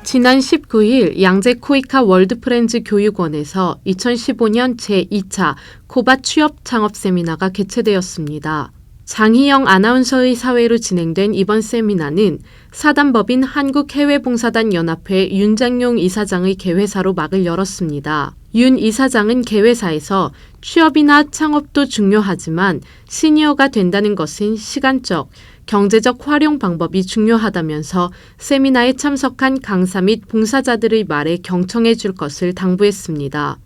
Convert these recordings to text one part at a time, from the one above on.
지난 19일 양재 코이카 월드프렌즈 교육원에서 2015년 제2차 코바 취업 창업 세미나가 개최되었습니다. 장희영 아나운서의 사회로 진행된 이번 세미나는 사단법인 한국해외봉사단 연합회 윤장용 이사장의 개회사로 막을 열었습니다. 윤 이사장은 개회사에서 취업이나 창업도 중요하지만 시니어가 된다는 것은 시간적, 경제적 활용 방법이 중요하다면서 세미나에 참석한 강사 및 봉사자들의 말에 경청해 줄 것을 당부했습니다.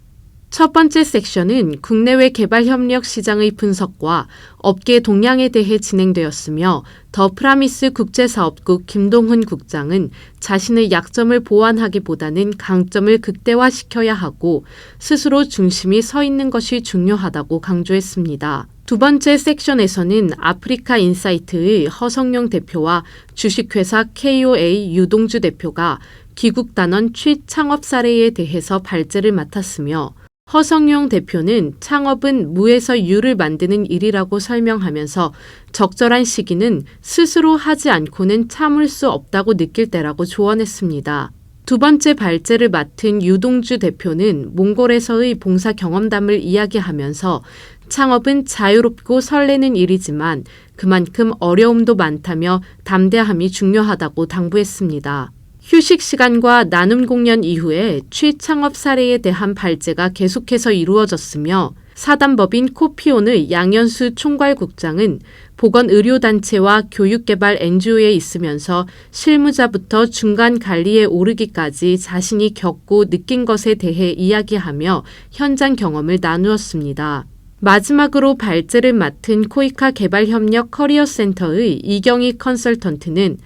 첫 번째 섹션은 국내외 개발협력 시장의 분석과 업계 동향에 대해 진행되었으며 더 프라미스 국제사업국 김동훈 국장은 자신의 약점을 보완하기보다는 강점을 극대화시켜야 하고 스스로 중심이 서 있는 것이 중요하다고 강조했습니다. 두 번째 섹션에서는 아프리카 인사이트의 허성용 대표와 주식회사 KOA 유동주 대표가 귀국단원 취창업 사례에 대해서 발제를 맡았으며 허성용 대표는 창업은 무에서 유를 만드는 일이라고 설명하면서 적절한 시기는 스스로 하지 않고는 참을 수 없다고 느낄 때라고 조언했습니다. 두 번째 발제를 맡은 유동주 대표는 몽골에서의 봉사 경험담을 이야기하면서 창업은 자유롭고 설레는 일이지만 그만큼 어려움도 많다며 담대함이 중요하다고 당부했습니다. 휴식 시간과 나눔 공연 이후에 취창업 사례에 대한 발제가 계속해서 이루어졌으며 사단법인 코피온의 양현수 총괄국장은 보건의료단체와 교육개발 NGO에 있으면서 실무자부터 중간 관리에 오르기까지 자신이 겪고 느낀 것에 대해 이야기하며 현장 경험을 나누었습니다. 마지막으로 발제를 맡은 코이카 개발협력 커리어센터의 이경희 컨설턴트는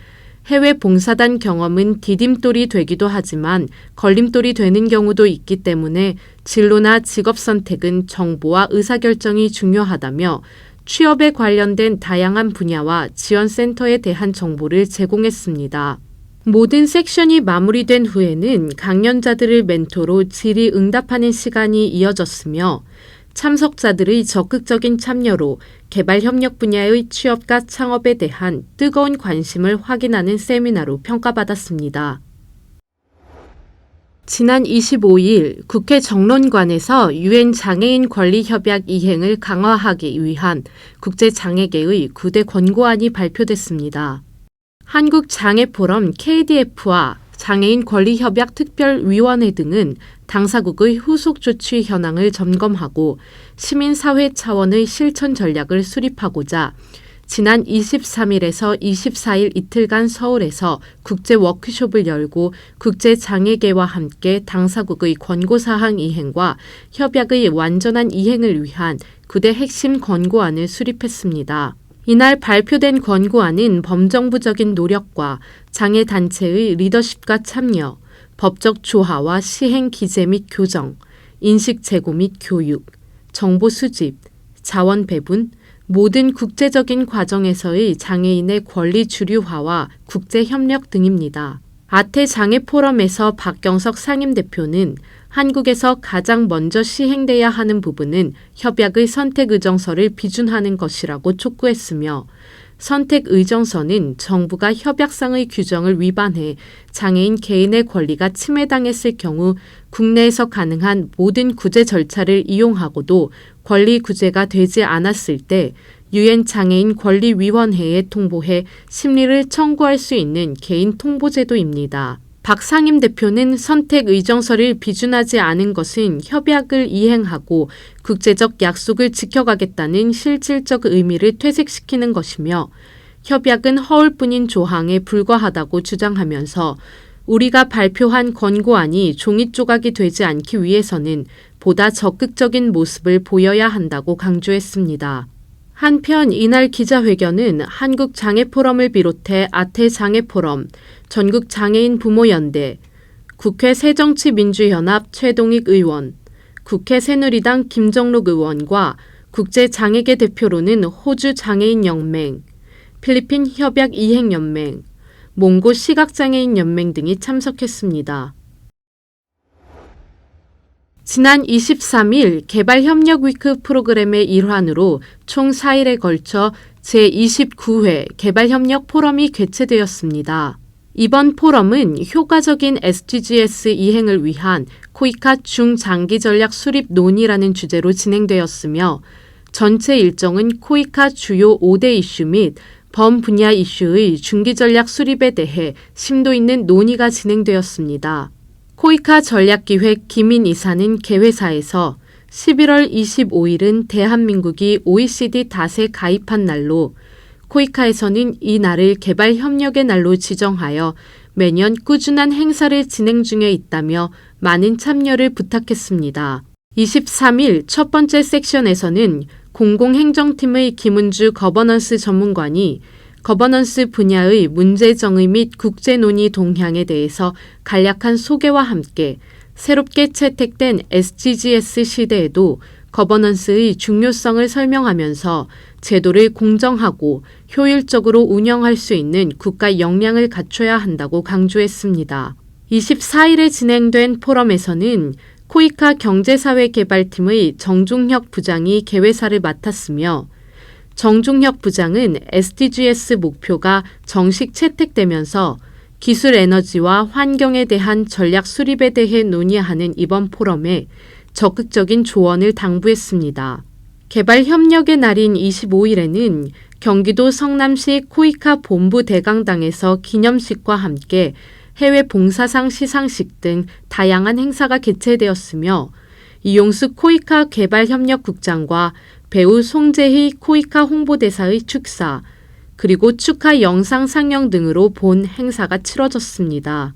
해외 봉사단 경험은 디딤돌이 되기도 하지만 걸림돌이 되는 경우도 있기 때문에 진로나 직업 선택은 정보와 의사결정이 중요하다며 취업에 관련된 다양한 분야와 지원센터에 대한 정보를 제공했습니다. 모든 섹션이 마무리된 후에는 강연자들을 멘토로 질의응답하는 시간이 이어졌으며 참석자들의 적극적인 참여로 개발협력 분야의 취업과 창업에 대한 뜨거운 관심을 확인하는 세미나로 평가받았습니다. 지난 25일 국회 정론관에서 유엔 장애인 권리 협약 이행을 강화하기 위한 국제장애계의 9대 권고안이 발표됐습니다. 한국장애포럼 KDF와 장애인 권리협약 특별위원회 등은 당사국의 후속 조치 현황을 점검하고 시민사회 차원의 실천 전략을 수립하고자 지난 23일에서 24일 이틀간 서울에서 국제 워크숍을 열고 국제장애계와 함께 당사국의 권고사항 이행과 협약의 완전한 이행을 위한 9대 핵심 권고안을 수립했습니다. 이날 발표된 권고안은 범정부적인 노력과 장애단체의 리더십과 참여, 법적 조화와 시행 기재 및 교정, 인식 제고 및 교육, 정보 수집, 자원 배분, 모든 국제적인 과정에서의 장애인의 권리 주류화와 국제협력 등입니다. 아태 장애포럼에서 박경석 상임대표는 한국에서 가장 먼저 시행돼야 하는 부분은 협약의 선택의정서를 비준하는 것이라고 촉구했으며 선택의정서는 정부가 협약상의 규정을 위반해 장애인 개인의 권리가 침해당했을 경우 국내에서 가능한 모든 구제 절차를 이용하고도 권리 구제가 되지 않았을 때 유엔 장애인 권리위원회에 통보해 심리를 청구할 수 있는 개인 통보제도입니다. 박 상임대표는 선택의정서를 비준하지 않은 것은 협약을 이행하고 국제적 약속을 지켜가겠다는 실질적 의미를 퇴색시키는 것이며 협약은 허울뿐인 조항에 불과하다고 주장하면서 우리가 발표한 권고안이 종이 조각이 되지 않기 위해서는 보다 적극적인 모습을 보여야 한다고 강조했습니다. 한편 이날 기자회견은 한국장애포럼을 비롯해 아태장애포럼, 전국장애인 부모연대, 국회 새정치민주연합 최동익 의원, 국회 새누리당 김정록 의원과 국제장애계 대표로는 호주장애인연맹, 필리핀 협약이행연맹, 몽고 시각장애인연맹 등이 참석했습니다. 지난 23일 개발협력위크 프로그램의 일환으로 총 4일에 걸쳐 제29회 개발협력 포럼이 개최되었습니다. 이번 포럼은 효과적인 SDGs 이행을 위한 코이카 중장기 전략 수립 논의라는 주제로 진행되었으며 전체 일정은 코이카 주요 5대 이슈 및 범분야 이슈의 중기 전략 수립에 대해 심도 있는 논의가 진행되었습니다. 코이카 전략기획 김인 이사는 개회사에서 11월 25일은 대한민국이 OECD 닷에 가입한 날로 코이카에서는 이 날을 개발협력의 날로 지정하여 매년 꾸준한 행사를 진행 중에 있다며 많은 참여를 부탁했습니다. 23일 첫 번째 섹션에서는 공공행정팀의 김은주 거버넌스 전문관이 거버넌스 분야의 문제 정의 및 국제 논의 동향에 대해서 간략한 소개와 함께 새롭게 채택된 SDGs 시대에도 거버넌스의 중요성을 설명하면서 제도를 공정하고 효율적으로 운영할 수 있는 국가 역량을 갖춰야 한다고 강조했습니다. 24일에 진행된 포럼에서는 코이카 경제사회개발팀의 정중혁 부장이 개회사를 맡았으며 정중혁 부장은 SDGs 목표가 정식 채택되면서 기술 에너지와 환경에 대한 전략 수립에 대해 논의하는 이번 포럼에 적극적인 조언을 당부했습니다. 개발협력의 날인 25일에는 경기도 성남시 코이카 본부 대강당에서 기념식과 함께 해외 봉사상 시상식 등 다양한 행사가 개최되었으며 이용수 코이카 개발협력국장과 배우 송재희 코이카 홍보대사의 축사, 그리고 축하 영상 상영 등으로 본 행사가 치러졌습니다.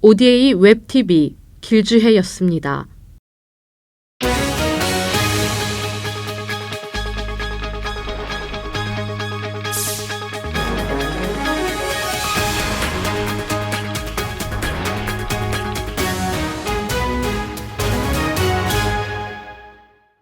ODA 웹TV 길주혜였습니다.